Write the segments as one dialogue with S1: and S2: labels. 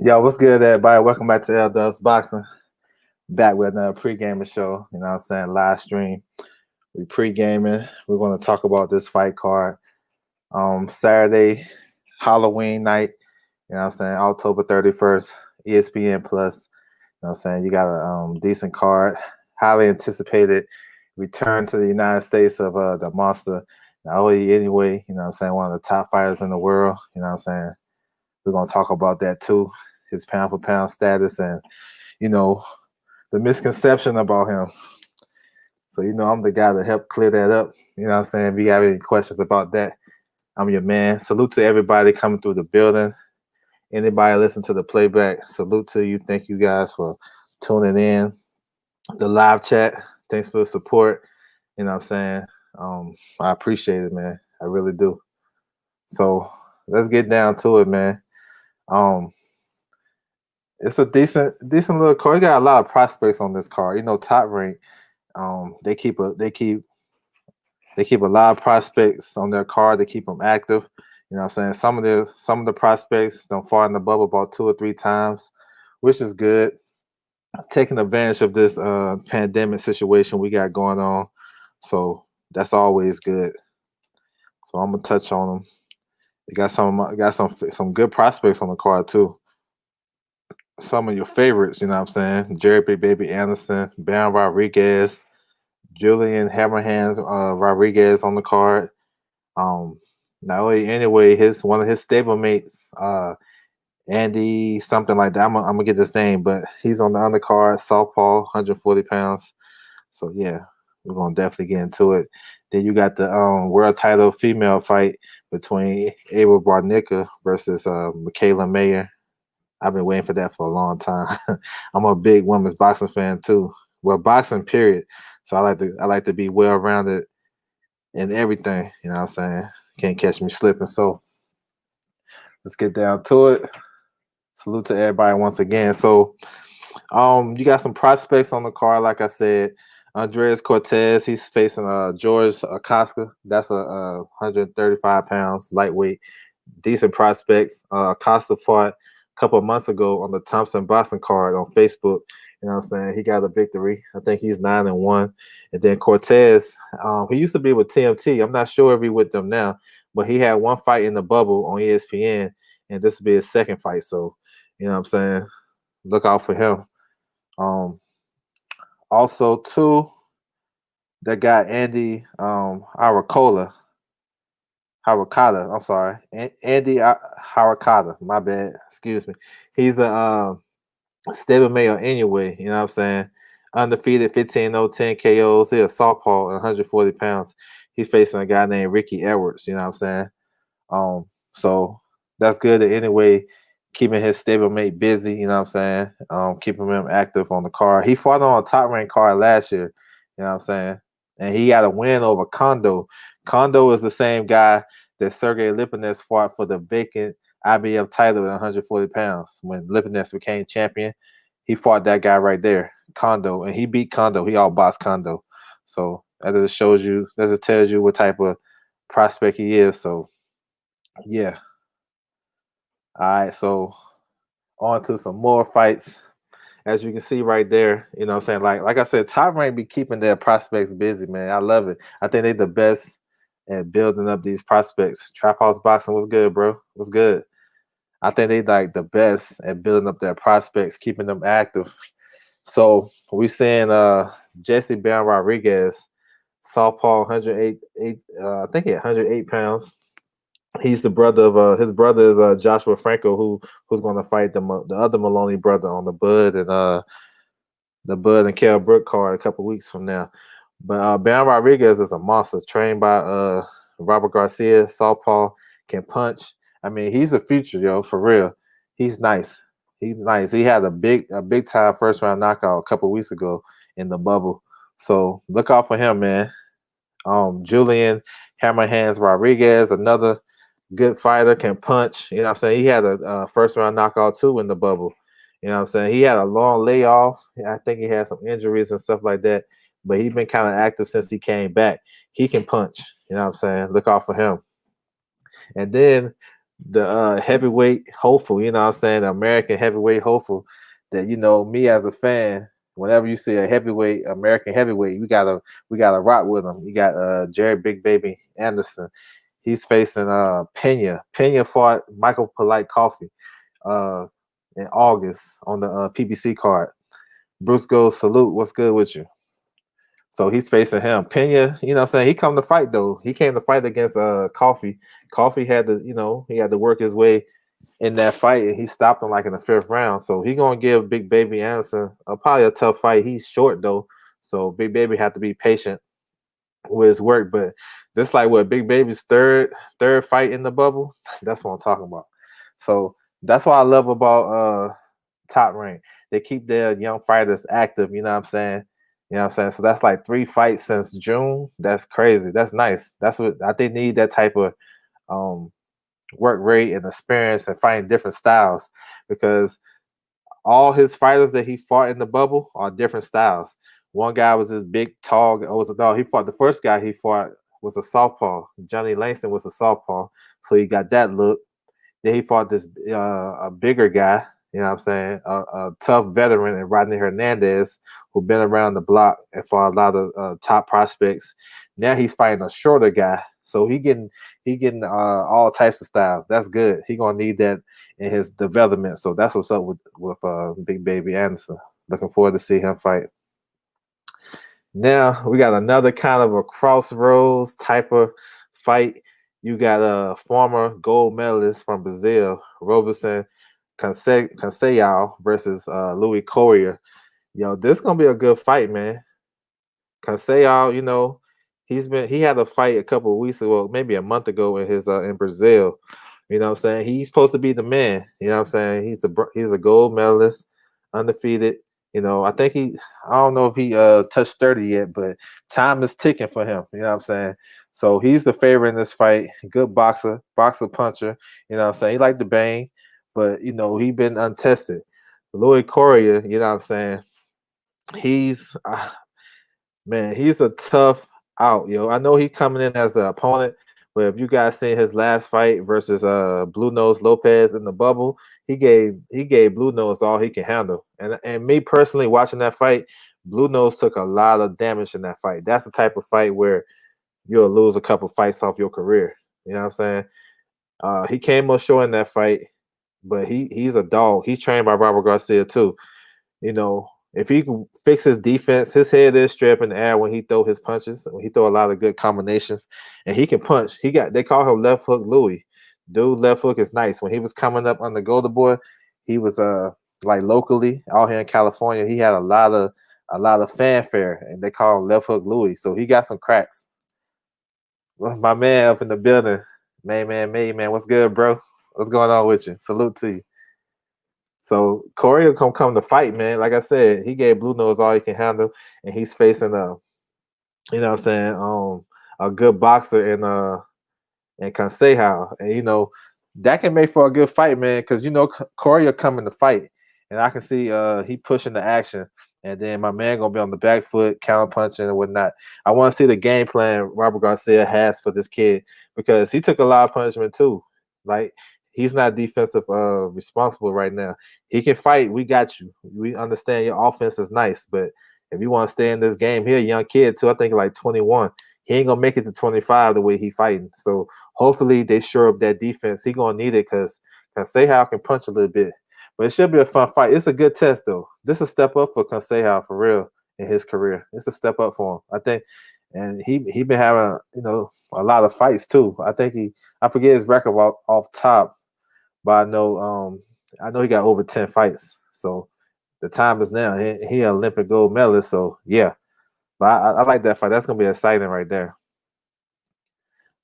S1: Yo, what's good, everybody? Welcome back to LDUS Boxing. Back with another pre-gaming show. You know what I'm saying? Live stream. We pre-gaming. We're going to talk about this fight card. Saturday, Halloween night. You know what I'm saying? October 31st, ESPN Plus. You know what I'm saying? You got a decent card. Highly anticipated return to the United States of the monster, Inoue Inoue. You know what I'm saying? One of the top fighters in the world. You know what I'm saying? We're going to talk about that too. His pound for pound status and, you know, the misconception about him. So, you know, I'm the guy to help clear that up. You know what I'm saying? If you have any questions about that, I'm your man. Salute to everybody coming through the building. Anybody listen to the playback, salute to you. Thank you guys for tuning in. The live chat, thanks for the support. You know what I'm saying? I appreciate it, man. I really do. So let's get down to it, man. It's a decent little card. You got a lot of prospects on this card. You know, Top Rank. They keep a lot of prospects on their card. They keep them active. You know what I'm saying? Some of the prospects don't fall in the bubble about 2 or 3 times, which is good. Taking advantage of this pandemic situation we got going on. So that's always good. So I'm gonna touch on them. They got some good prospects on the card too. Some of your favorites, you know what I'm saying? Jerry Big Baby Anderson, Baron Rodriguez, Julian Hammerhands Rodriguez on the card. Not only anyway, one of his stablemates, Andy something like that. I'm gonna get this name, but he's on the undercard, Southpaw, 140 pounds. So yeah, we're gonna definitely get into it. Then you got the world title female fight between Ava Barnica versus Michaela Mayer. I've been waiting for that for a long time. I'm a big women's boxing fan too. Well, boxing period. So I like to be well rounded in everything. You know what I'm saying? Can't catch me slipping. So let's get down to it. Salute to everybody once again. So you got some prospects on the card, like I said. Andreas Cortez, he's facing George Acosta. That's a 135 pounds lightweight, decent prospects. Acosta fought a couple of months ago on the Thompson Boston card on Facebook. You know what I'm saying? He got a victory. I think he's 9-1. And then Cortez, he used to be with TMT. I'm not sure if he's with them now, but he had one fight in the bubble on ESPN, and this will be his second fight. So, you know what I'm saying? Look out for him. Also, too, that guy Andy Harakada. I'm sorry, Andy Harakada. My bad. Excuse me. He's a stablemate anyway. You know what I'm saying? Undefeated, 15-0, 10 KOs. He's a southpaw, 140 pounds. He's facing a guy named Ricky Edwards. You know what I'm saying? So that's good anyway. Keeping his stablemate busy, you know what I'm saying? Keeping him active on the card. He fought on a top ranked card last year, you know what I'm saying? And he got a win over Kondo. Kondo is the same guy that Sergey Lipinets fought for the vacant IBF title at 140 pounds. When Lipinets became champion, he fought that guy right there, Kondo, and he beat Kondo. He outboxed Kondo. So that just tells you what type of prospect he is. So yeah. All right, so on to some more fights. As you can see right there, you know what I'm saying? Like I said, Top Rank be keeping their prospects busy, man. I love it. I think they're the best at building up these prospects. Trap House Boxing was good, bro. Was good. I think they like the best at building up their prospects, keeping them active. So we seeing Jesse Ben Rodriguez, Southpaw, 108, I think he had 108 pounds. He's the brother of his brother is Joshua Franco, who's going to fight the other Moloney brother on the Bud and Kell Brook card a couple weeks from now. But Ben Rodriguez is a monster, trained by Robert Garcia. Southpaw, can punch. I mean, he's a future, yo, for real. He's nice. He's nice. He had a big time first round knockout a couple weeks ago in the bubble. So look out for him, man. Julian Hammerhands Rodriguez, another good fighter, can punch. You know what I'm saying? He had a first round knockout too in the bubble. You know what I'm saying? He had a long layoff. I think he had some injuries and stuff like that, but he's been kind of active since he came back. He can punch. You know what I'm saying? Look out for him. And then the heavyweight hopeful, you know what I'm saying? The American heavyweight hopeful that, me as a fan, whenever you see a heavyweight, American heavyweight, we gotta rock with him. You got Jared Big Baby Anderson. He's facing Pena. Pena fought Michael Polite Coffee uh, in August on the PBC card. Bruce goes, salute, what's good with you? So he's facing him. Pena, you know what I'm saying? He come to fight though. He came to fight against Coffee. Coffee had to, he had to work his way in that fight, and he stopped him like in the fifth round. So he gonna give Big Baby Anderson probably a tough fight. He's short though, so Big Baby have to be patient with his work. But this like what Big Baby's third fight in the bubble. That's what I'm talking about. So that's what I love about Top Rank. They keep their young fighters active. You know what I'm saying? You know what I'm saying? So that's like 3 fights since June. That's crazy. That's nice. That's what I think need that type of um, work rate and experience and fighting different styles, because all his fighters that he fought in the bubble are different styles. One guy was this big, tall. He fought the first guy he fought was a southpaw. Johnny Langston was a southpaw, so he got that look. Then he fought this a bigger guy. You know what I'm saying? A tough veteran, and Rodney Hernandez, who been around the block and fought a lot of top prospects. Now he's fighting a shorter guy, so he getting all types of styles. That's good. He gonna need that in his development. So that's what's up with Big Baby Anderson. Looking forward to see him fight. Now we got another kind of a crossroads type of fight. You got a former gold medalist from Brazil, Roberson Conceição versus Louis Courier. Yo, this gonna be a good fight, man. Conceição, he had a fight a couple of weeks ago, maybe a month ago in Brazil. You know what I'm saying? He's supposed to be the man. You know what I'm saying? He's a gold medalist, undefeated. I don't know if he touched 30 yet, but time is ticking for him. You know what I'm saying? So he's the favorite in this fight. Good boxer puncher. You know what I'm saying? He like to bang, but he been untested. Louis Courier, you know what I'm saying? He's he's a tough out, yo. I know he coming in as an opponent, but if you guys seen his last fight versus Blue Nose Lopez in the bubble, he gave Blue Nose all he can handle. And me personally watching that fight, Blue Nose took a lot of damage in that fight. That's the type of fight where you'll lose a couple fights off your career. You know what I'm saying? He came up short in that fight, but he's a dog. He's trained by Robert Garcia too. If he can fix his defense, his head is straight up in the air when he throw his punches. When he throw a lot of good combinations, and he can punch. They call him Left Hook Louis. Dude, left hook is nice. When he was coming up on the Golden Boy, he was like locally out here in California. He had a lot of fanfare, and they call him Left Hook Louis. So he got some cracks. Well, my man up in the building, man, what's good, bro? What's going on with you? Salute to you. So Corey will come to fight, man. Like I said, he gave Blue Nose all he can handle, and he's facing you know what I'm saying, a good boxer and Conceição. And that can make for a good fight, man, because Corey will come in the fight, and I can see he pushing the action, and then my man gonna be on the back foot, counter punching and whatnot. I want to see the game plan Robert Garcia has for this kid, because he took a lot of punishment too. Like, he's not defensive responsible right now. He can fight. We got you. We understand your offense is nice, but if you want to stay in this game, here, young kid too, I think like 21. he ain't gonna make it to 25 the way he fighting. So hopefully they shore up that defense. He gonna need it because Consejo can punch a little bit. But it should be a fun fight. It's a good test though. This is a step up for Consejo for real in his career. It's a step up for him, I think. And he been having a lot of fights too. I forget his record off top, but I know he got over 10 fights. So the time is now. He an Olympic gold medalist. So yeah, but I like that fight. That's gonna be exciting right there.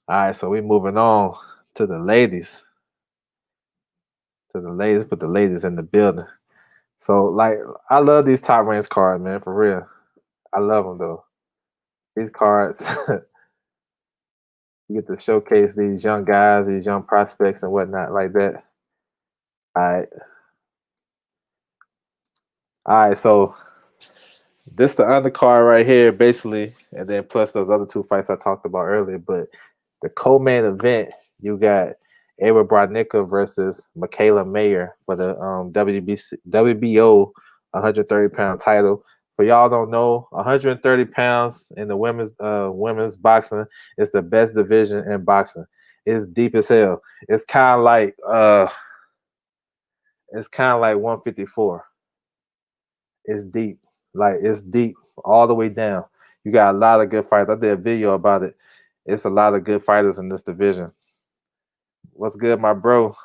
S1: All right, so we moving on to the ladies. To the ladies, put the ladies in the building. So like, I love these top range cards, man. For real, I love them though. These cards, you get to showcase these young guys, these young prospects, and whatnot like that. All right, all right. So this the undercard right here, basically, and then plus those other two fights I talked about earlier. But the co-main event, you got Ava Brodnicka versus Michaela Mayer for the WBO 130-pound title. For y'all don't know, 130 pounds in the women's boxing is the best division in boxing. It's deep as hell. It's kind of like 154. It's deep. Like it's deep all the way down. You got a lot of good fighters. I did a video about it. It's a lot of good fighters in this division. What's good, my bro?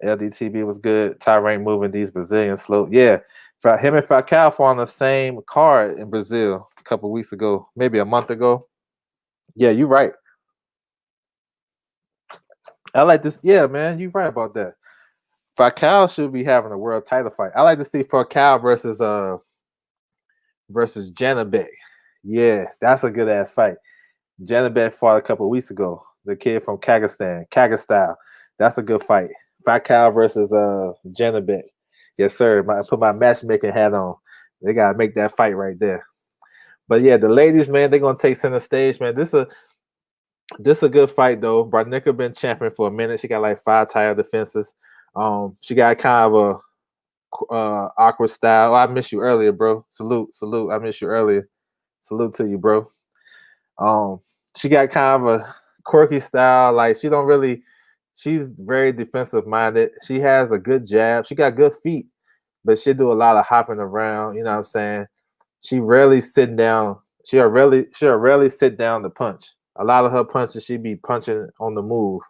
S1: LDTB was good. Tyrant moving these Brazilians slow. Yeah. Him and Falcao fought on the same card in Brazil a couple weeks ago, maybe a month ago. Yeah, you're right. I like this. Yeah, man, you're right about that. Falcao should be having a world title fight. I like to see Falcao versus Janabek. Yeah, that's a good ass fight. Janabek fought a couple weeks ago. The kid from Kazakhstan. That's a good fight. Falcao versus Janabek. Yes, sir. I put my matchmaking hat on. They gotta make that fight right there. But yeah, the ladies, man, they're gonna take center stage, man. This a good fight though. Brodnicka been champion for a minute. She got like 5 title defenses. She got kind of a awkward style. Oh, I missed you earlier, bro. Salute. I missed you earlier. Salute to you, bro. Um, she got kind of a quirky style. Like she's very defensive minded. She has a good jab. She got good feet, but she do a lot of hopping around. You know what I'm saying? She rarely sitting down. She'll rarely sit down to punch. A lot of her punches, she be punching on the move.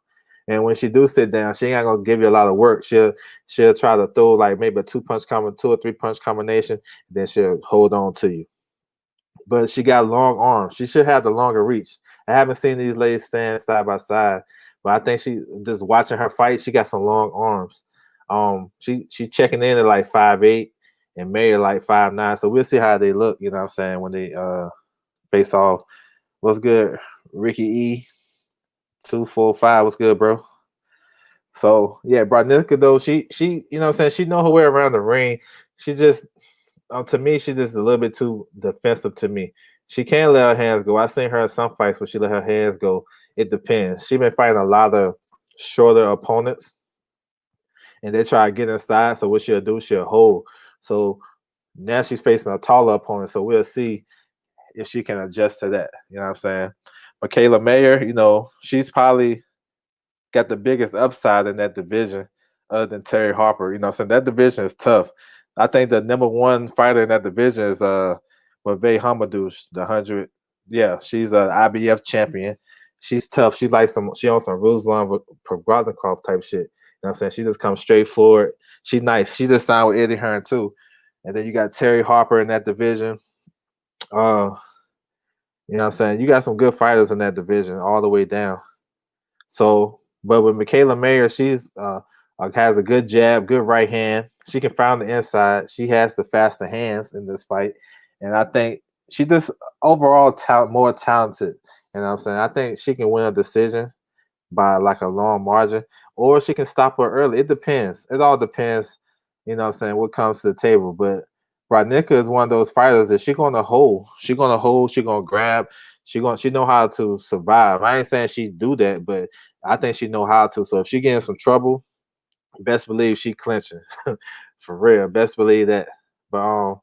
S1: And when she do sit down, she ain't gonna give you a lot of work. She'll try to throw like maybe a 2 or 3 punch combination, then she'll hold on to you. But she got long arms. She should have the longer reach. I haven't seen these ladies stand side by side, but I think she just watching her fight. She got some long arms. She checking in at like 5'8" and Mayer like 5'9". So we'll see how they look. You know what I'm saying when they face off. What's good, Ricky E 245? What's good, bro? So yeah, Brodnicka though she you know what I'm saying she know her way around the ring. She just to me, she just a little bit too defensive to me. She can't let her hands go. I seen her in some fights where she let her hands go. It depends. She been fighting a lot of shorter opponents, and they try to get inside. So what she'll do, she'll hold. So now she's facing a taller opponent. So we'll see if she can adjust to that. You know what I'm saying? Michaela Mayer, she's probably got the biggest upside in that division other than Terry Harper. You know, so that division is tough. I think the number one fighter in that division is Mave Hamadouche, the 100. Yeah, she's an IBF champion. She's tough. She on some Ruslan Progrodnikov type shit. You know what I'm saying? She just comes straight forward. She's nice. She just signed with Eddie Hearn too. And then you got Terry Harper in that division. You know what I'm saying? You got some good fighters in that division all the way down. So, but with Michaela Mayer, she's has a good jab, good right hand. She can find the inside. She has the faster hands in this fight, and I think she just overall more talented. You know what I'm saying? I think she can win a decision by like a long margin, or she can stop her early. It depends. It all depends. You know what I'm saying? What comes to the table, but Brodnicka is one of those fighters that she's gonna hold. She's gonna hold. She's gonna grab. She know how to survive. I ain't saying she do that, but I think she know how to. So if she get in some trouble, best believe she clinching. For real. Best believe that. But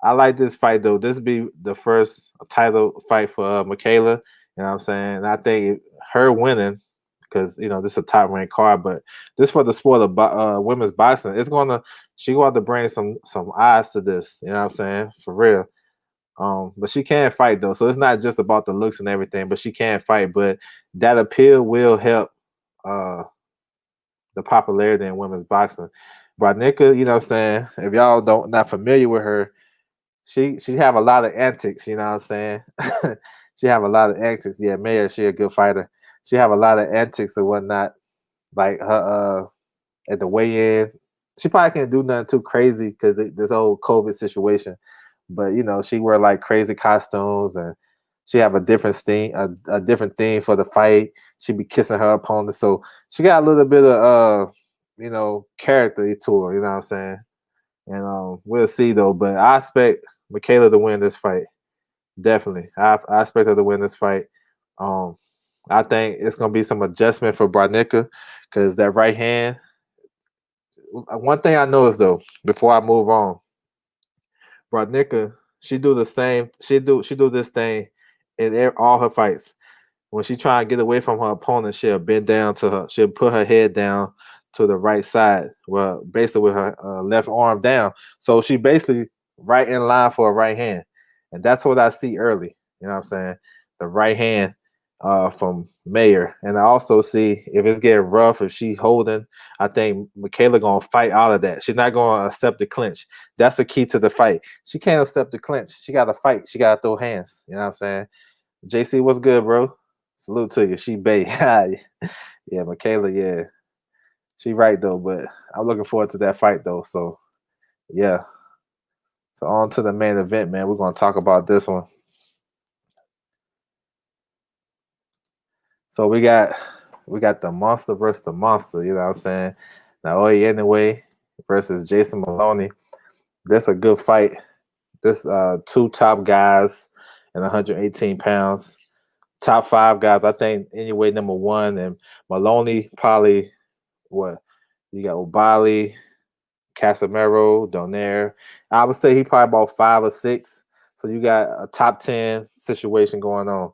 S1: I like this fight though. This be the first title fight for Michaela. You know what I'm saying? And I think her winning, because this is a top ranked card, but this for the sport of women's boxing, she going to bring some eyes to this. You know what I'm saying? For real. But she can fight though, so it's not just about the looks and everything. But she can fight, but that appeal will help uh the popularity in women's boxing. Brodnicka, you know what I'm saying? If y'all don't not familiar with her, she have a lot of antics, you know what I'm saying? She have a lot of antics. Yeah, Mayor, she a good fighter. She have a lot of antics and whatnot. Like her at the weigh-in. She probably can't do nothing too crazy because this whole COVID situation. But she wear like crazy costumes and she have a different theme for the fight. She be kissing her opponent. So she got a little bit of character to her, you know what I'm saying? And we'll see though. But I expect Michaela to win this fight. Definitely. I expect her to win this fight. Um I think it's gonna be some adjustment for Brodnicka because that right hand. One thing I noticed though, before I move on, Brodnicka, she do the same. She do this thing in all her fights. When she try and get away from her opponent, she'll bend down to her. She'll put her head down to the right side. Well, basically with her left arm down. So she basically right in line for a right hand, and that's what I see early. You know what I'm saying? The right hand from Mayer, and I also see if it's getting rough, if she holding. I think Michaela gonna fight out of that. She's not gonna accept the clinch. That's the key to the fight. She can't accept the clinch. She got to fight. She got to throw hands. You know what I'm saying? JC, what's good, bro? Salute to you. She bait. Yeah, Michaela, yeah. She right though, but I'm looking forward to that fight though. So yeah. So on to the main event, man. We're gonna talk about this one. So we got the monster versus the monster, you know what I'm saying? Naoya Inoue versus Jason Moloney. That's a good fight. This two top guys in 118 pounds. Top five guys, I think anyway, number one, and Moloney probably what you got Obali, Casemiro, Donaire. I would say he probably about 5 or 6. So you got a top 10 situation going on.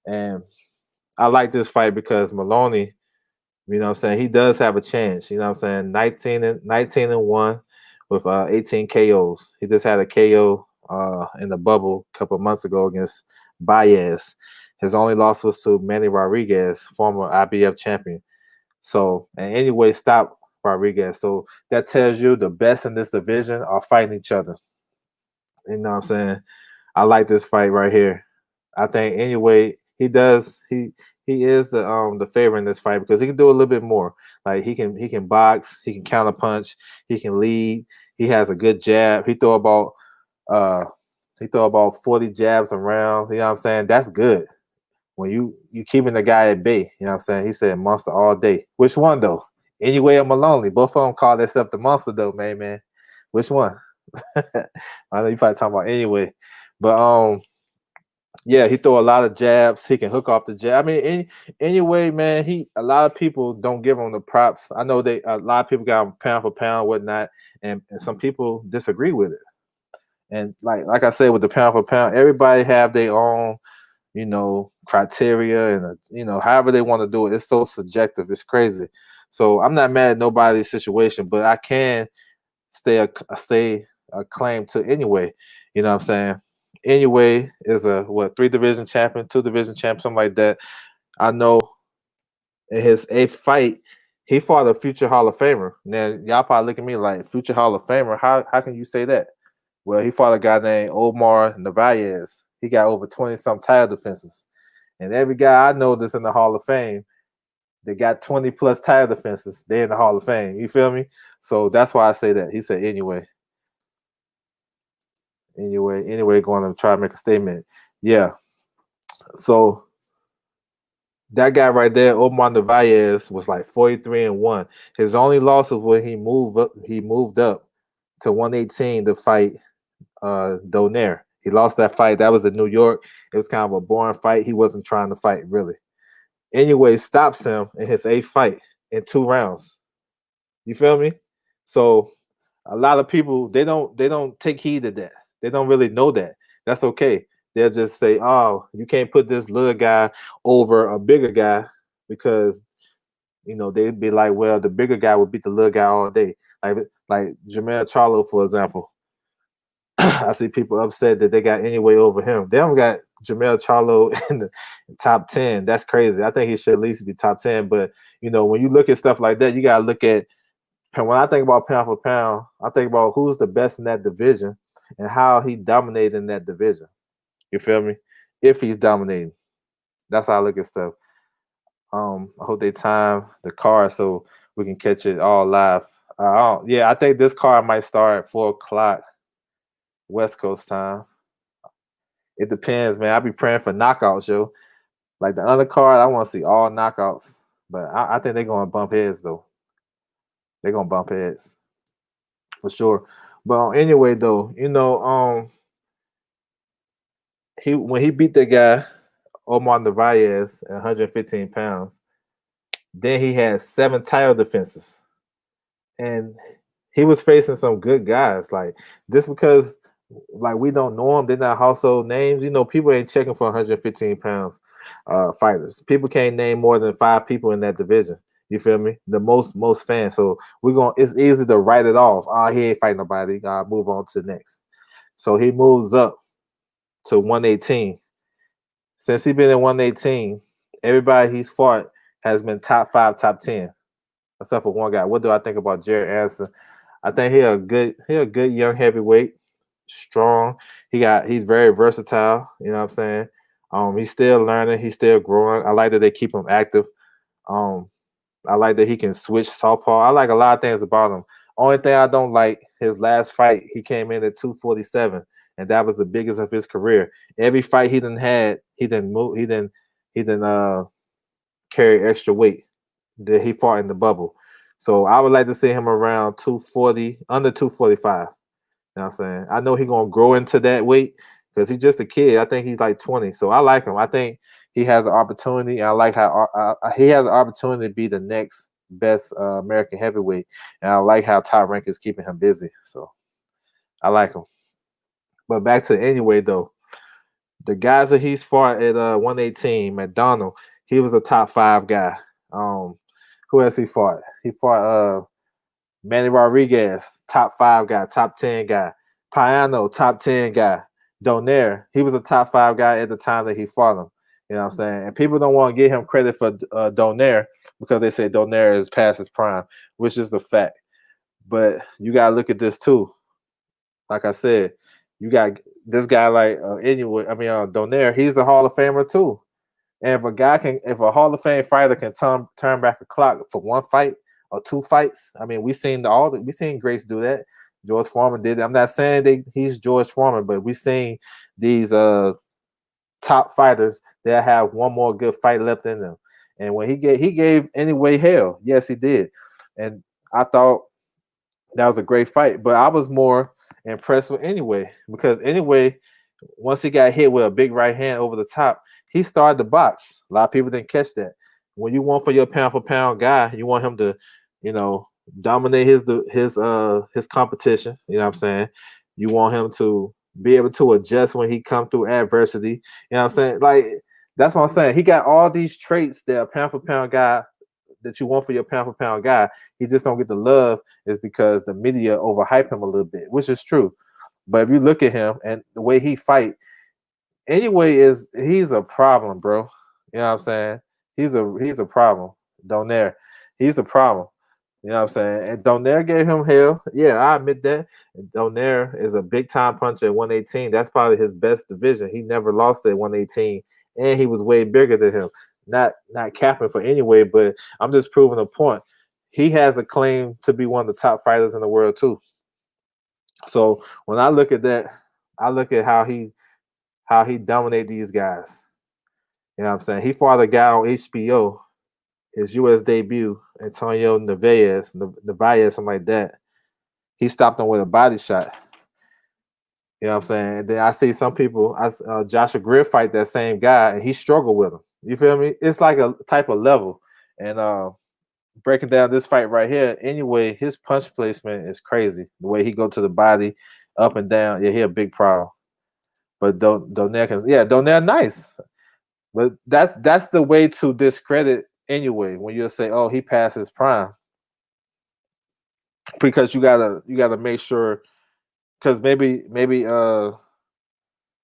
S1: And I like this fight because Moloney, you know what I'm saying, he does have a chance. You know what I'm saying? 19 and 1 with 18 KOs. He just had a KO in the bubble a couple of months ago against Baez. His only loss was to Manny Rodriguez, former IBF champion. So, and anyway, stop Rodriguez. So that tells you the best in this division are fighting each other. You know what I'm saying? I like this fight right here. I think anyway, he is the favorite in this fight because he can do a little bit more. Like he can box, he can counter punch, he can lead, he has a good jab. Uh he throw about 40 jabs around. You know what I'm saying? That's good when you keeping the guy at bay. You know what I'm saying? He said monster all day. Which one though? Anyway, I'm Moloney. Both of them call themselves the monster though, man. Which one? I know you probably talking about anyway, but yeah, he throw a lot of jabs. He can hook off the jab. I mean, anyway, man, a lot of people don't give him the props. I know a lot of people got him pound for pound, whatnot, and some people disagree with it. And like I said, with the pound for pound, everybody have their own criteria and however they want to do it. It's so subjective. It's crazy. So I'm not mad at nobody's situation, but I can stay a claim to anyway. You know what I'm saying? Anyway is a 3 division champion, 2 division champion, something like that. I know in his 8th fight, he fought a future Hall of Famer. Now y'all probably look at me like future Hall of Famer. How can you say that? Well, he fought a guy named Omar Narvaez. He got over 20 some title defenses. And every guy I know that's in the Hall of Fame, they got 20 plus title defenses. They're in the Hall of Fame. You feel me? So that's why I say that. He said anyway. Anyway, going to try to make a statement. Yeah. So that guy right there, Omar Narvaez, was like 43-1. His only loss was when he moved up to 118 to fight Donaire. He lost that fight. That was in New York. It was kind of a boring fight. He wasn't trying to fight really. Anyway, stops him in his 8th fight in 2 rounds. You feel me? So a lot of people they don't take heed of that. They don't really know that. That's okay. they'll just say, "Oh, you can't put this little guy over a bigger guy because they'd be like, well, the bigger guy would beat the little guy all day." Like Jamel Charlo, for example. I see people upset that they got Anyway over him. They don't got Jamel Charlo in the top 10. That's crazy. I think he should at least be top 10. But when you look at stuff like that, you gotta look at, when I think about pound for pound, I think about who's the best in that division and how he dominated in that division. You feel me? If he's dominating. That's how I look at stuff. I hope they time the car so we can catch it all live. Yeah, I think this car might start at 4 o'clock West Coast time. It depends, man. I be praying for knockouts, yo. Like the undercard, I want to see all knockouts. But I think they're gonna bump heads though. They're gonna bump heads for sure. But anyway, though, he when he beat that guy Omar Narvaez at 115 pounds, then he had 7 title defenses, and he was facing some good guys. Like just because, like we don't know them, they're not household names. People ain't checking for 115 pounds fighters. People can't name more than 5 people in that division. You feel me? The most fans. So it's easy to write it off. Oh, he ain't fighting nobody. Move on to the next. So he moves up to 118. Since he's been in 118, everybody he's fought has been top 5, top 10, except for one guy. What do I think about Jared Anderson? I think he a good young heavyweight, strong. He's very versatile. You know what I'm saying? He's still learning. He's still growing. I like that they keep him active. Um, I like that he can switch southpaw. I like a lot of things about him. Only thing I don't like, his last fight, he came in at 247, and that was the biggest of his career. Every fight he didn't had, he didn't move. He didn't carry extra weight that he fought in the bubble. So I would like to see him around 240, under 245. You know what I'm saying? I know he's gonna grow into that weight because he's just a kid. I think he's like 20. So I like him. I think he has an opportunity. I like how he has an opportunity to be the next best American heavyweight. And I like how Top Rank is keeping him busy. So I like him. But back to Anyway though. The guys that he's fought at 118, McDonald, he was a top 5 guy. Who else he fought? He fought Manny Rodriguez, top 5 guy, top 10 guy. Payano, top 10 guy. Donaire, he was a top 5 guy at the time that he fought him. You know what I'm saying? And people don't want to give him credit for Donaire because they say Donaire is past his prime, which is a fact. But you got to look at this too. Like I said, you got this guy like Donaire, he's a Hall of Famer too. And if a Hall of Fame fighter can turn back a clock for one fight or 2 fights, I mean, we seen greats do that. George Foreman did it. I'm not saying he's George Foreman, but we seen these top fighters that have one more good fight left in them. And when he gave Anyway hell, yes, he did. And I thought that was a great fight, but I was more impressed with Anyway because Anyway, once he got hit with a big right hand over the top, he started the box. A lot of people didn't catch that. When you want for your pound for pound guy, you want him to, dominate his competition. You know what I'm saying? You want him to be able to adjust when he come through adversity. You know what I'm saying? Like that's what I'm saying. He got all these traits that a pound for pound guy that you want for your pound for pound guy. He just don't get the love is because the media overhype him a little bit, which is true. But if you look at him and the way he fight, Anyway he's a problem, bro. You know what I'm saying? He's a problem. Donaire, he's a problem. You know what I'm saying? And Donaire gave him hell. Yeah, I admit that. And Donaire is a big time puncher at 118. That's probably his best division. He never lost at 118, and he was way bigger than him. Not capping for Anyway, but I'm just proving a point. He has a claim to be one of the top fighters in the world too. So when I look at that, I look at how he dominated these guys. You know what I'm saying? He fought a guy on HBO, his US debut, Antonio Narvaez, something like that. He stopped him with a body shot. You know what I'm saying? And then I see some people, Joshua Greer fight that same guy, and he struggled with him. You feel me? It's like a type of level. And breaking down this fight right here, Anyway, his punch placement is crazy. The way he go to the body, up and down. Yeah, he a big problem. But Donaire can, yeah, Donaire nice. But that's the way to discredit anyway. When you say, "Oh, he passed his prime," because you gotta make sure because maybe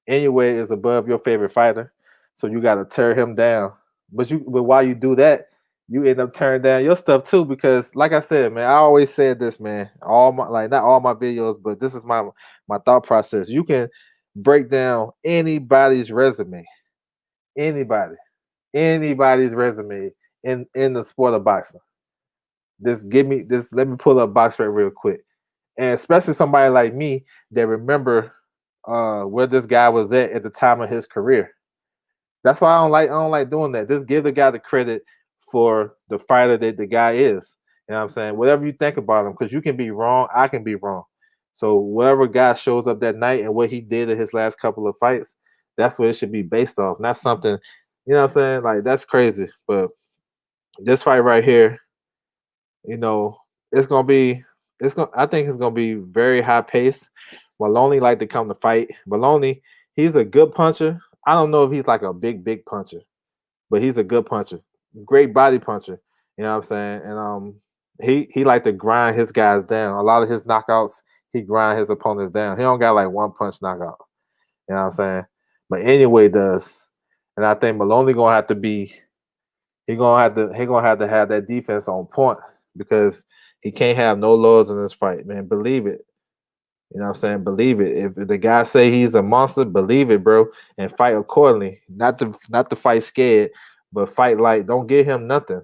S1: Inoue is above your favorite fighter, so you gotta tear him down. But while you do that, you end up tearing down your stuff too because, like I said, man, I always said this, man. All my like not all my videos, but this is my thought process. You can break down anybody's resume, anybody, anybody's resume in the sport of boxing. Just give me this. Let me pull up box rec real quick, and especially somebody like me that remember where this guy was at the time of his career. That's why I don't like doing that. Just give the guy the credit for the fighter that the guy is. You know what I'm saying? Whatever you think about him, because you can be wrong, I can be wrong. So whatever guy shows up that night and what he did in his last couple of fights, that's what it should be based off. Not something, you know what I'm saying? Like that's crazy. But this fight right here, you know, it's gonna be I think it's gonna be very high paced. Moloney like to come to fight. Moloney, he's a good puncher. I don't know if he's like a big puncher, but he's a good puncher. Great body puncher. You know what I'm saying? And he like to grind his guys down. A lot of his knockouts, he grind his opponents down. He don't got like one punch knockout. You know what I'm saying? But anyway does. And I think Moloney gonna have to be he gonna have that defense on point because he can't have no laws in this fight, man. Believe it. You know what I'm saying? Believe it. If the guy say he's a monster, believe it, bro, and fight accordingly. Not to fight scared, but fight like don't give him nothing.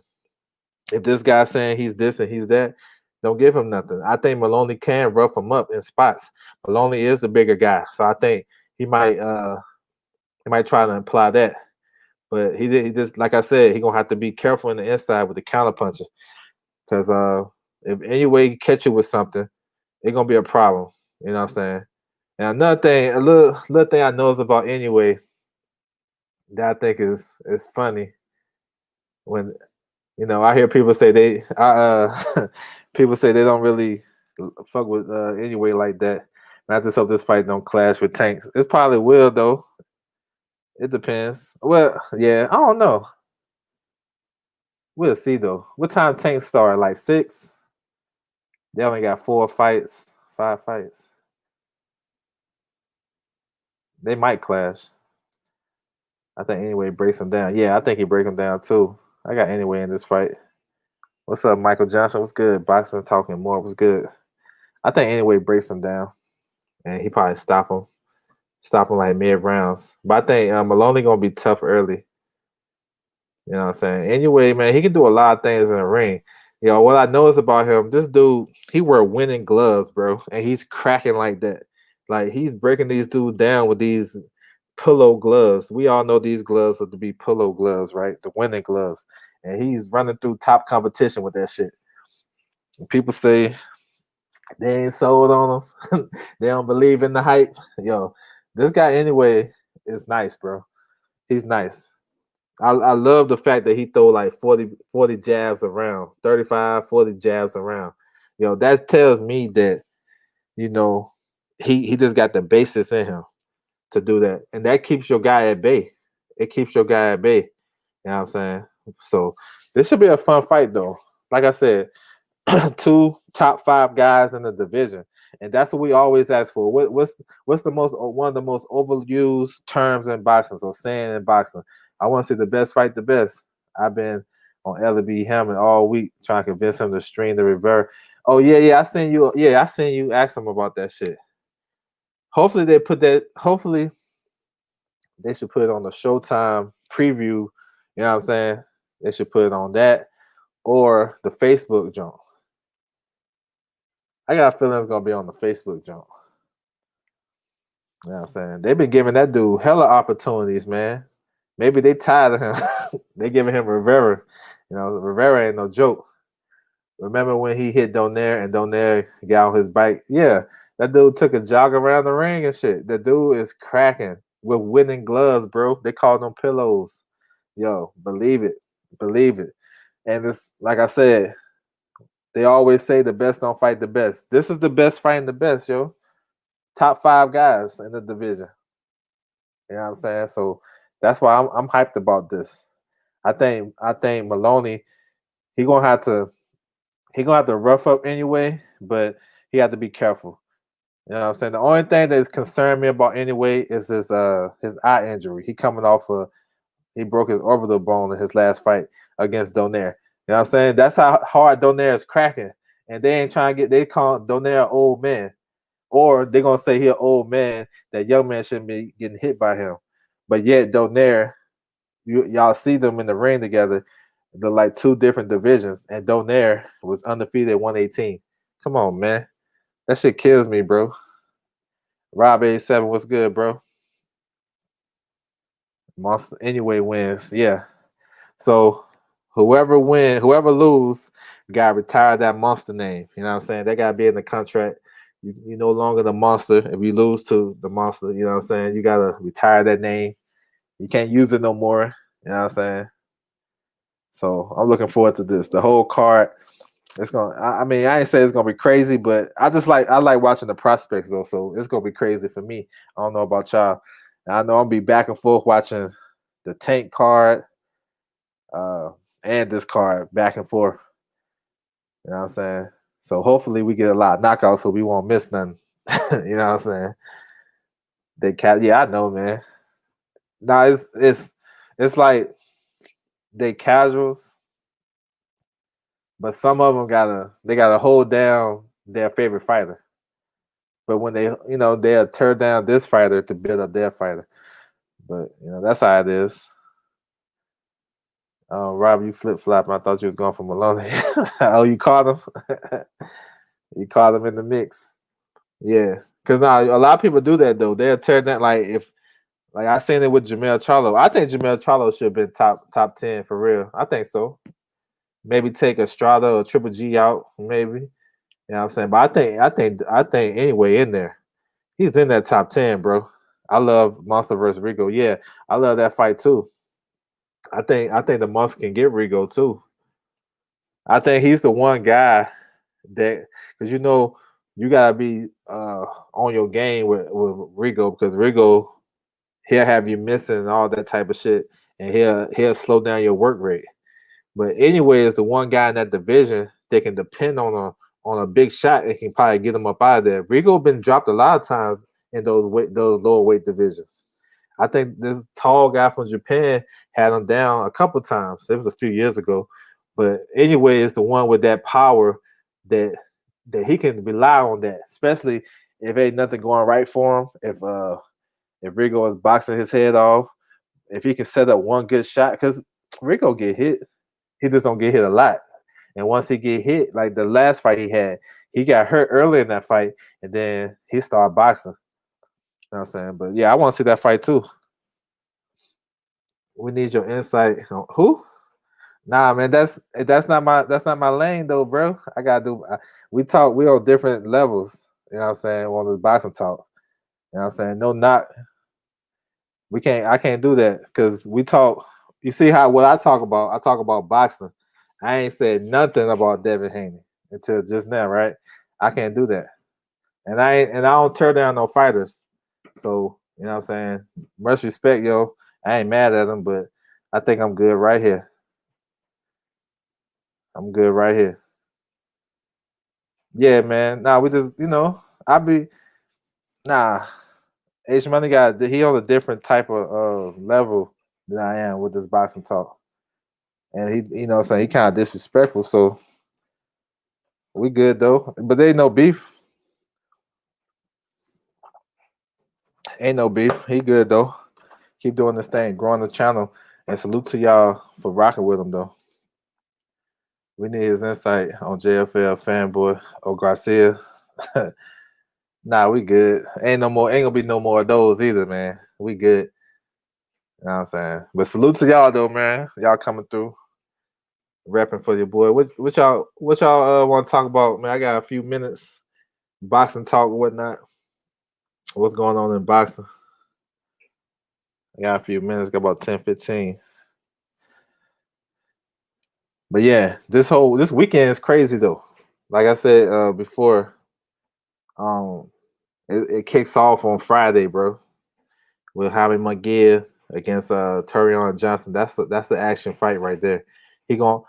S1: If this guy saying he's this and he's that, don't give him nothing. I think Moloney can rough him up in spots. Moloney is a bigger guy, so I think he might try to imply that. But he just like I said, he gonna have to be careful in the inside with the counter puncher. Because if any way he catch you with something, it's gonna be a problem. You know what I'm saying? And another thing, a little thing I knows about anyway that I think is funny when I hear people say people say they don't really fuck with anyway like that. And I just hope this fight don't clash with tanks. It probably will though. It depends. Well, yeah, I don't know. We'll see though. What time tanks start? Like 6? They only got 4 fights, 5 fights. They might clash. I think anyway breaks him down. Yeah, I think he break him down too. I got anyway in this fight. What's up, Michael Johnson? What's good? Boxing talking more. What's good? I think anyway breaks him down, and he probably stop him like mid rounds. But I think Moloney gonna be tough early. You know what I'm saying? Anyway, man, he can do a lot of things in the ring. What I notice about him, this dude, he wear winning gloves, bro, and he's cracking like that. Like he's breaking these dudes down with these pillow gloves. We all know these gloves are to be pillow gloves, right? The winning gloves. And he's running through top competition with that shit. And people say they ain't sold on him. They don't believe in the hype. This guy anyway is nice, bro. He's nice. I love the fact that he throw like 40 jabs around, 35, 40 jabs around. That tells me that, you know, he just got the basis in him to do that. And that keeps your guy at bay. It keeps your guy at bay. You know what I'm saying? So this should be a fun fight though. Like I said, 2 top 5 guys in the division. And that's what we always ask for. What's the most one of the most overused terms in boxing or saying in boxing? I want to see the best fight the best. I've been on LB Hammond all week trying to convince him to stream the reverse. Oh yeah, I seen you. Yeah, I seen you ask him about that shit. Hopefully they put that. Hopefully they should put it on the Showtime preview. You know what I'm saying? They should put it on that or the Facebook jump. I got a feeling it's gonna be on the Facebook jump. You know what I'm saying? They've been giving that dude hella opportunities, man. Maybe they tired of him. They giving him Rivera. Rivera ain't no joke. Remember when he hit Donaire and Donaire got on his bike? Yeah, that dude took a jog around the ring and shit. The dude is cracking with winning gloves, bro. They call them pillows. Believe it. Believe it. And it's like I said, they always say the best don't fight the best. This is the best fighting the best, yo. Top 5 guys in the division. You know what I'm saying? So that's why I'm hyped about this. I think Moloney he gonna have to he gonna have to rough up anyway, but he had to be careful. You know what I'm saying? The only thing that concerned me about anyway is his eye injury. He coming off he broke his orbital bone in his last fight against Donaire. You know what I'm saying? That's how hard Donaire is cracking. And they ain't trying to they call Donaire an old man. Or they're gonna say he an old man, that young man shouldn't be getting hit by him. But yet Donaire, y'all see them in the ring together. They're like two different divisions, and Donaire was undefeated at 118. Come on, man. That shit kills me, bro. Rob 87, what's good, bro? Monster anyway wins. Yeah. So whoever lose, gotta retire that monster name. You know what I'm saying? They gotta be in the contract. You no longer the monster. If you lose to the monster, you know what I'm saying? You gotta retire that name. You can't use it no more. You know what I'm saying? So I'm looking forward to this. The whole card. It's gonna. I mean, I ain't say it's gonna be crazy, but I like watching the prospects though. So it's gonna be crazy for me. I don't know about y'all. I know I'll be back and forth watching the Tank card uh, and this card back and forth. You know what I'm saying? So hopefully we get a lot of knockouts so we won't miss nothing. You know what I'm saying? Yeah, I know, man. Nah, it's like they casuals, but some of them gotta hold down their favorite fighter. But when they'll tear down this fighter to build up their fighter. But that's how it is. Rob, you flip flop. I thought you was going for Moloney. Oh, you caught him. You caught him in the mix. Yeah, because now a lot of people do that though. They'll tear down like I seen it with Jamel Charlo. I think Jamel Charlo should have been top 10 for real. I think so. Maybe take Estrada or Triple G out, maybe. You know what I'm saying? But I think anyway in there. He's in that top 10, bro. I love Monster versus Rigo. Yeah, I love that fight too. I think the Monster can get Rigo too. I think he's the one guy that because you gotta be on your game with Rigo because Rigo he'll have you missing and all that type of shit, and he'll slow down your work rate. But anyway, it's the one guy in that division that can depend on a big shot and can probably get him up out of there. Rigo been dropped a lot of times in those lower weight divisions. I think this tall guy from Japan had him down a couple times. It was a few years ago. But anyway, it's the one with that power that he can rely on that, especially if ain't nothing going right for him. If Rigo is boxing his head off, if he can set up one good shot, because Rigo get hit, he just don't get hit a lot. And once he get hit, like the last fight he got hurt early in that fight, and then he started boxing. You know what I'm saying? But yeah, I want to see that fight too. We need your insight on who? Nah, man, that's not my lane though, bro. I gotta do. We on different levels. You know what I'm saying? On this boxing talk. You know what I'm saying? No, not we can't. I can't do that because we talk. You see how what I talk about? I talk about boxing. I ain't said nothing about Devin Haney until just now, right? I can't do that, and I don't tear down no fighters. So you know what I'm saying? Much respect, yo. I ain't mad at him, but I think I'm good right here. I'm good right here. Yeah, man. Nah, we just I be nah. H Money got he on a different type of level than I am with this boxing talk, and he what I'm saying he kind of disrespectful. So we good though, but there ain't no beef. Ain't no beef. He good though. Keep doing this thing, growing the channel, and salute to y'all for rocking with him though. We need his insight on JFL fanboy or Garcia. Nah, we good. Ain't no more. Ain't gonna be no more of those either, man. We good. You know what I'm saying? But salute to y'all though, man. Y'all coming through, repping for your boy. What y'all want to talk about, man? I got a few minutes. Boxing talk, whatnot. What's going on in boxing? I got a few minutes. Got about 10, 15. But yeah, this weekend is crazy though. Like I said before, um, it kicks off on Friday, bro. with Javi McGill against Turion Johnson. That's the action fight right there. He going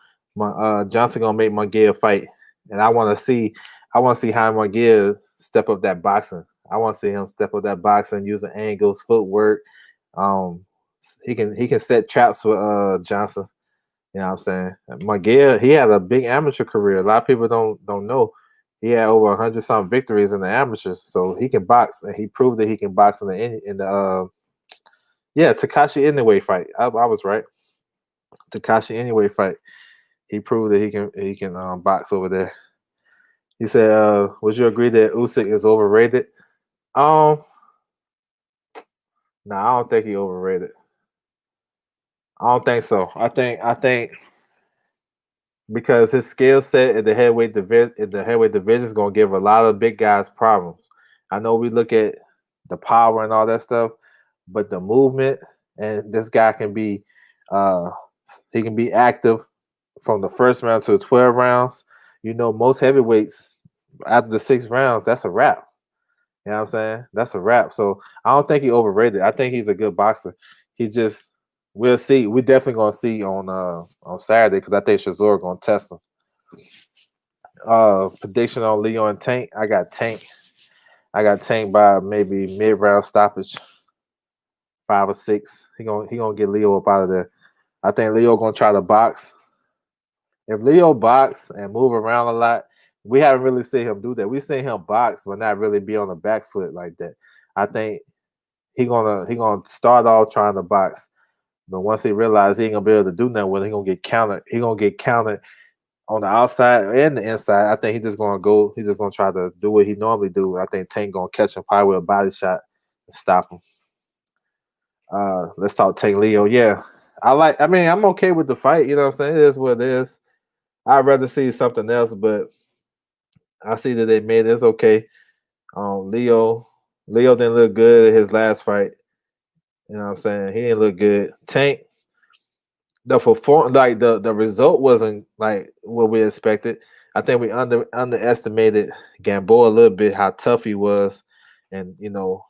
S1: Johnson gonna make McGill fight, and I want to see Javi McGill step up that boxing. I want to see him step up that boxing using angles, footwork. Um, he can set traps for Johnson. You know what I'm saying? Miguel, he had a big amateur career. A lot of people don't know. He had over 100 some victories in the amateurs, so he can box, and he proved that he can box in the yeah, Takashi Inoue fight. I was right. Takashi Inoue fight. He proved that he can box over there. He said, "Would you agree that Usyk is overrated?" Um, no, I don't think he overrated. I don't think so. I think because his skill set in the heavyweight division is gonna give a lot of big guys problems. I know we look at the power and all that stuff, but the movement and this guy can be uh he can be active from the first round to the 12 rounds. You know, most heavyweights after the 6 rounds, that's a wrap. You know what I'm saying? That's a wrap. So I don't think he overrated. I think he's a good boxer. He just we'll see. We definitely gonna see on Saturday because I think Shazor gonna test him. Prediction on Leo and Tank. I got Tank. I got Tank by maybe mid round stoppage, 5 or 6. He gonna get Leo up out of there. I think Leo gonna try to box. If Leo box and move around a lot, we haven't really seen him do that. We seen him box, but not really be on the back foot like that. I think he gonna start off trying to box, but once he realizes he ain't gonna be able to do nothing with it, he gonna get countered. He gonna get countered on the outside and the inside. I think he just gonna go. He just gonna try to do what he normally do. I think Tank gonna catch him probably with a body shot and stop him. Let's talk Tank Leo. Yeah, I mean, I'm okay with the fight. You know what I'm saying? It is what it is. I'd rather see something else, but I see that they made it. It's okay. Leo, Leo didn't look good in his last fight. You know what I'm saying? He didn't look good. Tank, the result wasn't like what we expected. I think we underestimated Gamboa a little bit how tough he was, and what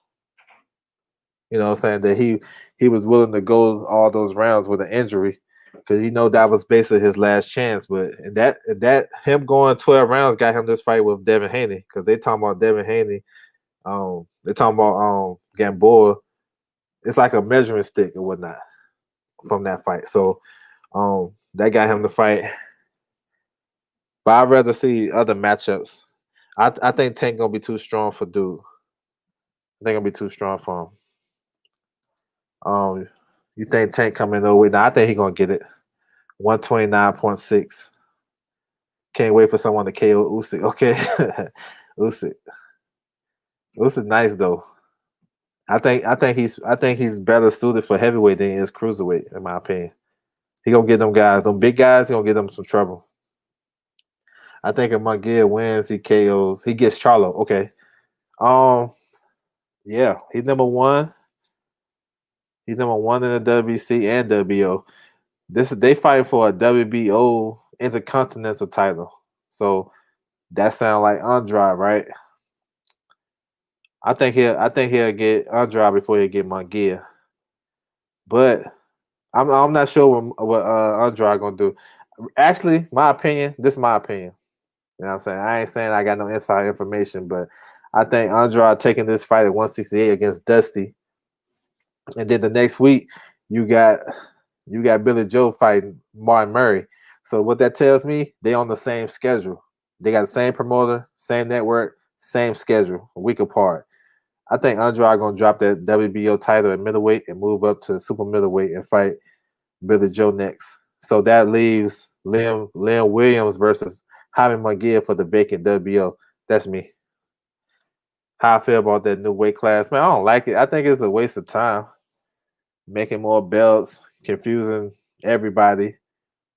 S1: I'm saying that he was willing to go all those rounds with an injury because that was basically his last chance. But that him going 12 rounds got him this fight with Devin Haney because they talking about Devin Haney. They talking about Gamboa. It's like a measuring stick and whatnot from that fight. So that got him to fight. But I'd rather see other matchups. I think Tank gonna be too strong for dude. I think gonna be too strong for him. You think Tank coming over? Now I think he gonna get it. 129.6. Can't wait for someone to KO Usyk. Okay, Usyk. Usyk nice though. I think he's better suited for heavyweight than he is cruiserweight, in my opinion. He gonna get them guys, them big guys. He gonna get them some trouble. I think if Miguel wins, he KOs. He gets Charlo. Okay. Um. Yeah, he's number one. He's number one in the WBC and WBO. They fighting for a WBO Intercontinental title. So that sounds like Andrade, right? I think he'll get Andrade before he get Munguia. But I'm not sure what Andrade gonna do. Actually, my opinion. This is my opinion. You know what I'm saying? I ain't saying I got no inside information, but I think Andrade taking this fight at 168 against Dusty, and then the next week you got Billy Joe fighting Martin Murray. So what that tells me, they on the same schedule. They got the same promoter, same network, same schedule, a week apart. I think Andrade gonna drop that WBO title at middleweight and move up to super middleweight and fight Billy Joe next. So that leaves Liam Williams versus Jaime Munguia for the vacant WBO. That's me. How I feel about that new weight class, man. I don't like it. I think it's a waste of time. Making more belts, confusing everybody.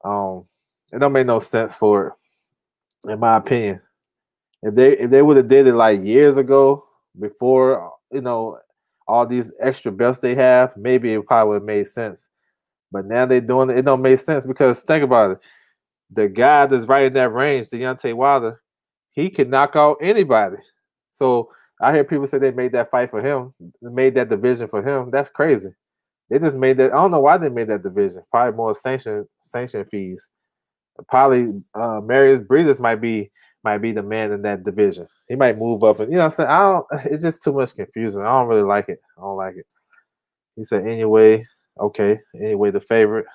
S1: Um, it don't make no sense for it, in my opinion. If they would have did it like years ago, before all these extra belts they have, maybe it probably would have made sense. But now they're doing it. It don't make sense because think about it. The guy that's right in that range, Deontay Wilder, he can knock out anybody. So I hear people say they made that fight for him, made that division for him. That's crazy. They just made that. I don't know why they made that division. Probably more sanction fees. Probably Marius Breeders might be the man in that division. He might move up, and you know what I'm saying. I don't. It's just too much confusion. I don't really like it. I don't like it. He said anyway. Okay, anyway, the favorite.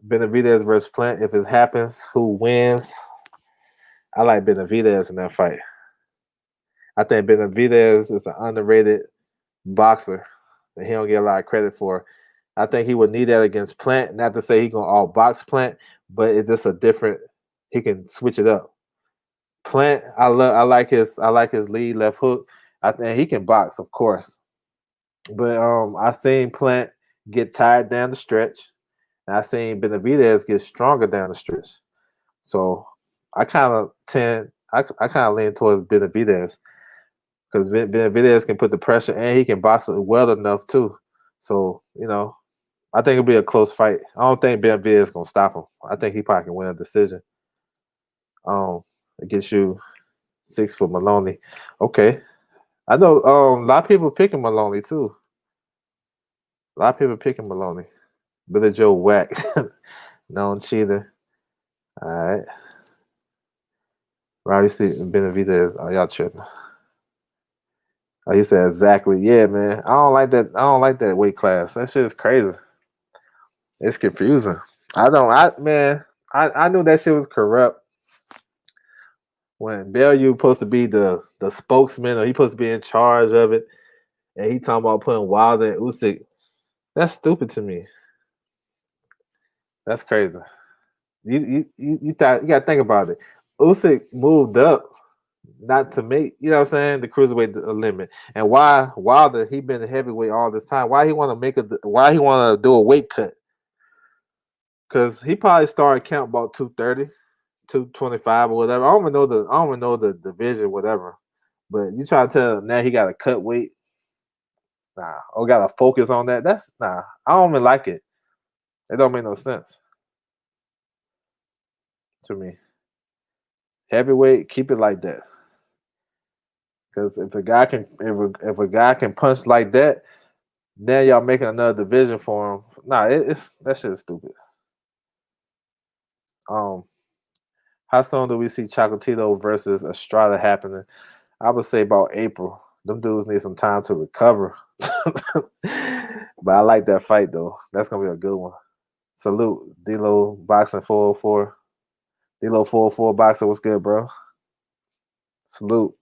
S1: Benavidez versus Plant. If it happens, who wins? I like Benavidez in that fight. I think Benavidez is an underrated boxer that he don't get a lot of credit for. I think he would need that against Plant. Not to say he gonna all box Plant, but it's just a different. He can switch it up. Plant, I like his lead left hook. I think he can box, of course, but I seen Plant get tired down the stretch, and I seen Benavidez get stronger down the stretch. So I kind of lean towards Benavidez because Benavidez can put the pressure and he can box it well enough too. So I think it'll be a close fight. I don't think Benavidez gonna stop him. I think he probably can win a decision. Um, it gets you 6 for Moloney. Okay, I know a lot of people picking Moloney too. A lot of people picking Moloney. Billy Joe whack, known cheater. All right, Robbie C. Benavidez. Oh, y'all tripping. Oh, he said exactly. Yeah, man. I don't like that. I don't like that weight class. That shit is crazy. It's confusing. I don't. I man. I knew that shit was corrupt when Bellew supposed to be the spokesman or he supposed to be in charge of it, and he talking about putting Wilder and Usyk. That's stupid to me. That's crazy. You thought you gotta think about it. Usyk moved up not to make you know what I'm saying the cruiserweight limit, and why Wilder he been a heavyweight all this time. Why he want to Why he want to do a weight cut? Because he probably started count about 230, 225 or whatever. I don't even know the division whatever. But you try to tell him now he got to cut weight, nah, or got to focus on that. That's nah. I don't even like it. It don't make no sense to me. Heavyweight, keep it like that. Because if a guy can punch like that, then y'all making another division for him. Nah, it's that shit is stupid. Um, how soon do we see Chocolatito versus Estrada happening? I would say about April. Them dudes need some time to recover. But I like that fight though. That's gonna be a good one. Salute, D-Lo Boxing 404. D-Lo 404 Boxer, what's good, bro? Salute.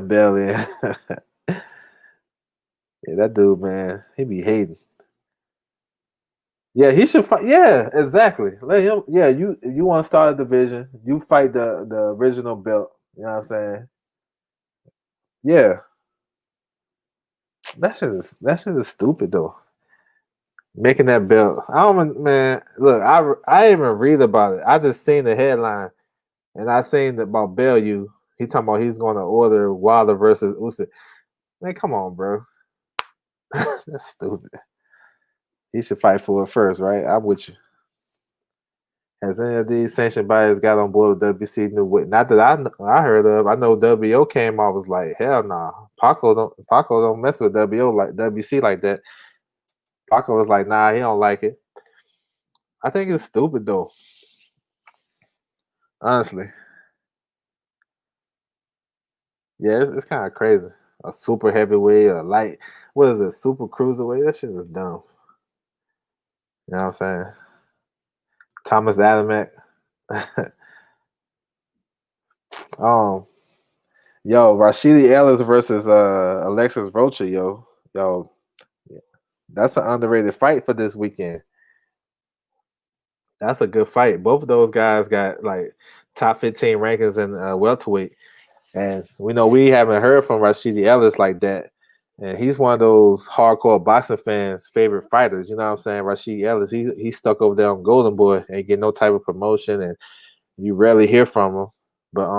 S1: Belly. Yeah, that dude, man, he be hating. Yeah, he should fight. Yeah, exactly. Let him. Yeah, you want to start a division? You fight the original belt. You know what I'm saying? Yeah, that shit is stupid though. Making that belt. I don't man. Look, I didn't even read about it. I just seen the headline and I seen about Bellew. He talking about he's going to order Wilder versus Usyk. Man, come on, bro. That's stupid. He should fight for it first, right? I'm with you. Has any of these sanctioned bodies got on board with WC new weight? Not that I heard of. I know WO came out was like, hell nah. Paco don't mess with WO like WC like that. Paco was like, nah, he don't like it. I think it's stupid though. Honestly. Yeah, it's kind of crazy. A super heavyweight, a light, what is it? Super cruiserweight? That shit is dumb. You know what I'm saying? Thomas Adamek. um, yo, Rashidi Ellis versus Alexis Rocha, yo, that's an underrated fight for this weekend. That's a good fight. Both of those guys got like top 15 rankings in welterweight, and we know we haven't heard from Rashidi Ellis like that. And he's one of those hardcore boxing fans' favorite fighters. You know what I'm saying? Rashidi Ellis, he's stuck over there on Golden Boy and get no type of promotion, and you rarely hear from him. But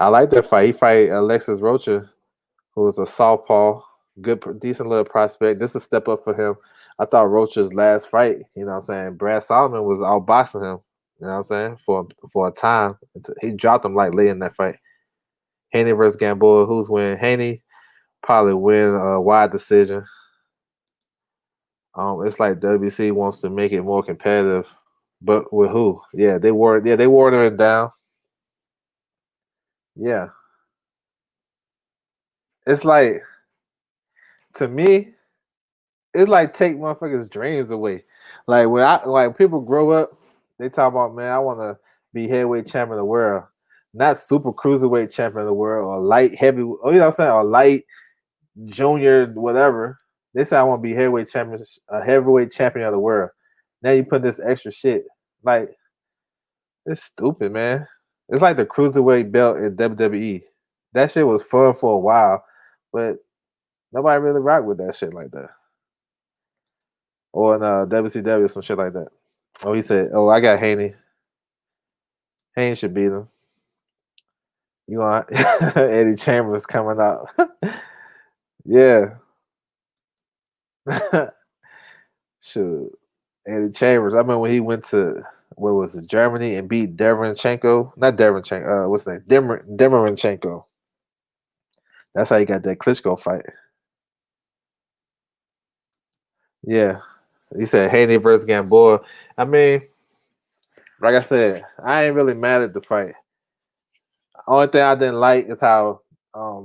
S1: I like that fight. He fight Alexis Rocha, who's a southpaw, good, decent little prospect. This is a step up for him. I thought Rocha's last fight, you know what I'm saying? Brad Solomon was outboxing him. You know what I'm saying? For a time, he dropped him like late in that fight. Haney versus Gamboa. Who's win? Haney probably win a wide decision. It's like WC wants to make it more competitive, but with who? Yeah, they wore. Yeah, they wore it down. Yeah, it's like to me, it's like take motherfuckers' dreams away. Like when I like people grow up, they talk about man, I want to be heavyweight champion of the world, not super cruiserweight champion of the world or light heavy. You know what I'm saying? Or light junior whatever. They say I want to be heavyweight champion of the world. Now you put this extra shit. Like it's stupid, man. It's like the cruiserweight belt in WWE. That shit was fun for a while, but nobody really rock with that shit like that. Or in WCW, some shit like that. Oh, he said, "Oh, I got Haney. Haney should beat him. You want Eddie Chambers coming out? Yeah, shoot, Eddie Chambers. I remember when he went to what was it, Germany and beat Derevyanchenko. Not Derevyanchenko. What's that? Demirenchenko. That's how he got that Klitschko fight. Yeah, he said Haney versus Gamboa. I mean, like I said, I ain't really mad at the fight. Only thing I didn't like is how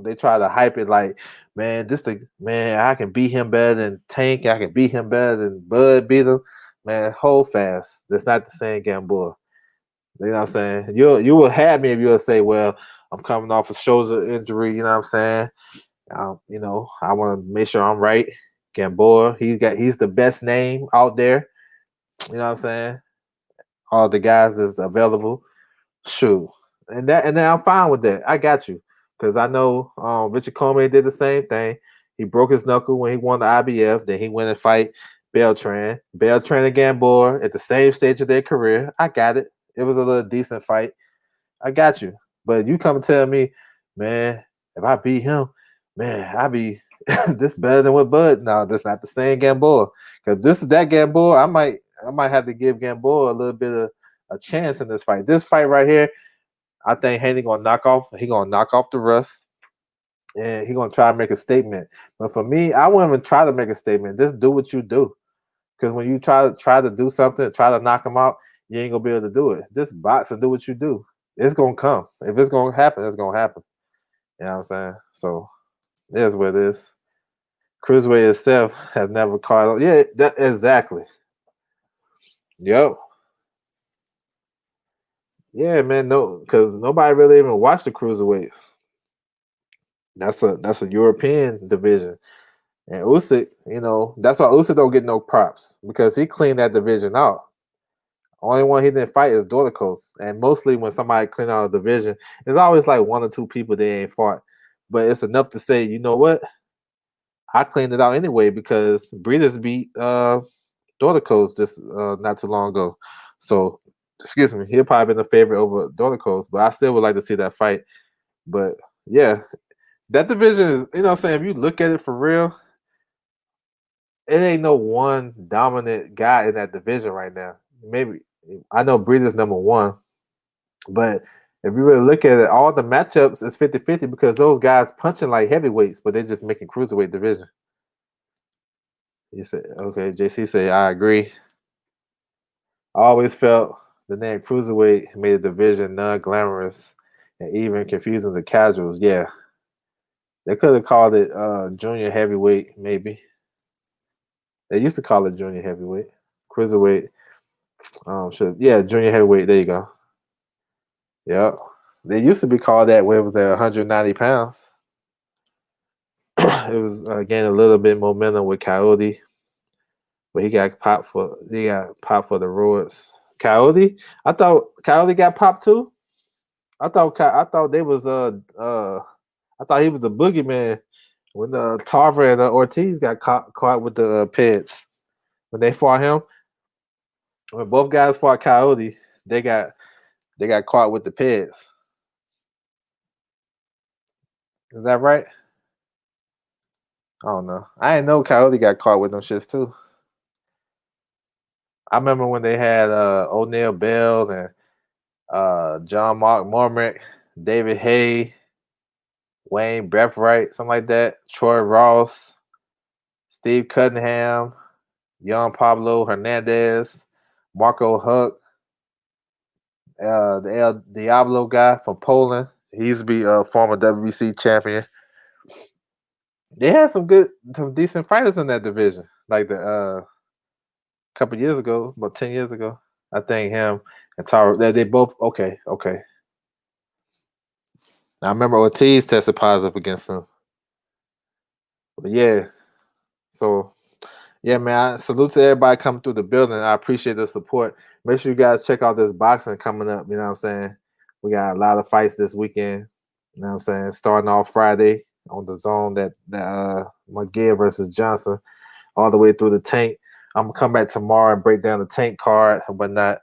S1: they try to hype it like, man, this the man, I can beat him better than Tank, I can beat him better than Bud beat him. Man, hold fast. That's not the same Gamboa. You know what I'm saying? You will have me if you'll say, well, I'm coming off a shoulder injury, you know what I'm saying? I want to make sure I'm right. Gamboa, he's the best name out there. You know what I'm saying? All the guys that's available. Shoot, and then I'm fine with that. I got you because I know Richard Coleman did the same thing. He broke his knuckle when he won the IBF. Then he went and fight Beltran and Gamboa at the same stage of their career. I got it. It was a little decent fight. I got you. But you come and tell me, man, if I beat him, man, I be this better than what Bud. No, that's not the same Gamboa. Because this is that Gamboa. I might have to give Gamboa a little bit of a chance in this fight. This fight right here, I think Haney gonna knock off. He gonna knock off the rust, and he gonna try to make a statement. But for me, I wouldn't even try to make a statement. Just do what you do. Because when you try to do something, try to knock him out, you ain't gonna be able to do it. Just box and do what you do. It's gonna come. If it's gonna happen, it's gonna happen. You know what I'm saying? So it is what it is. Cruiserweight itself has never caught on. Yeah, that exactly. Yep. Yeah, man. No, because nobody really even watched the cruiserweight. That's a European division. And Usyk, that's why Usyk don't get no props because he cleaned that division out. Only one he didn't fight is Dorticos. And mostly when somebody clean out a division, it's always like one or two people they ain't fought. But it's enough to say, you know what? I cleaned it out anyway because Breeders beat Dorticos just not too long ago. So excuse me, he'll probably been the favorite over Dorticos, but I still would like to see that fight. But yeah, that division is, what I'm saying, if you look at it for real, it ain't no one dominant guy in that division right now. Maybe I know Breeder's number one, but if you really look at it, all the matchups is 50-50 because those guys punching like heavyweights, but they're just making cruiserweight division. You say, okay, JC say, I agree. I always felt the name cruiserweight made the division non-glamorous and even confusing to casuals. Yeah, they could have called it junior heavyweight, maybe. They used to call it junior heavyweight. Cruiserweight. Yeah, junior heavyweight. There you go. Yep. They used to be called that when it was at 190 pounds. It was gaining a little bit momentum with Coyote, but he got popped for the roids. Coyote? I thought Coyote got popped too. I thought they was I thought he was the boogeyman when Tarver and Ortiz got caught with the pits when they fought him. When both guys fought Coyote, they got caught with the pits. Is that right? I don't know. I didn't know Coyote got caught with them shits too. I remember when they had O'Neal Bell and John Mark Mormont, David Hay, Wayne Breathwright, something like that, Troy Ross, Steve Cunningham, Young Pablo Hernandez, Marco Huck, the El Diablo guy from Poland. He used to be a former WBC champion. They had some decent fighters in that division. Like the couple years ago, about 10 years ago. I think him and Tara. They both okay. Okay. I remember Ortiz tested positive against him. But yeah, so yeah, man. Salute to everybody coming through the building. I appreciate the support. Make sure you guys check out this boxing coming up. You know what I'm saying? We got a lot of fights this weekend. You know what I'm saying? Starting off Friday on the zone that McGill versus Johnson, all the way through the tank. I'm gonna come back tomorrow and break down the tank card and whatnot.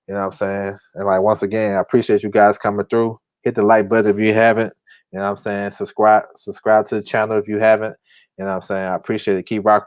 S1: You know what I'm saying? And like once again, I appreciate you guys coming through. Hit the like button if you haven't. You know what I'm saying? Subscribe to the channel if you haven't. You know what I'm saying? I appreciate it. Keep rocking.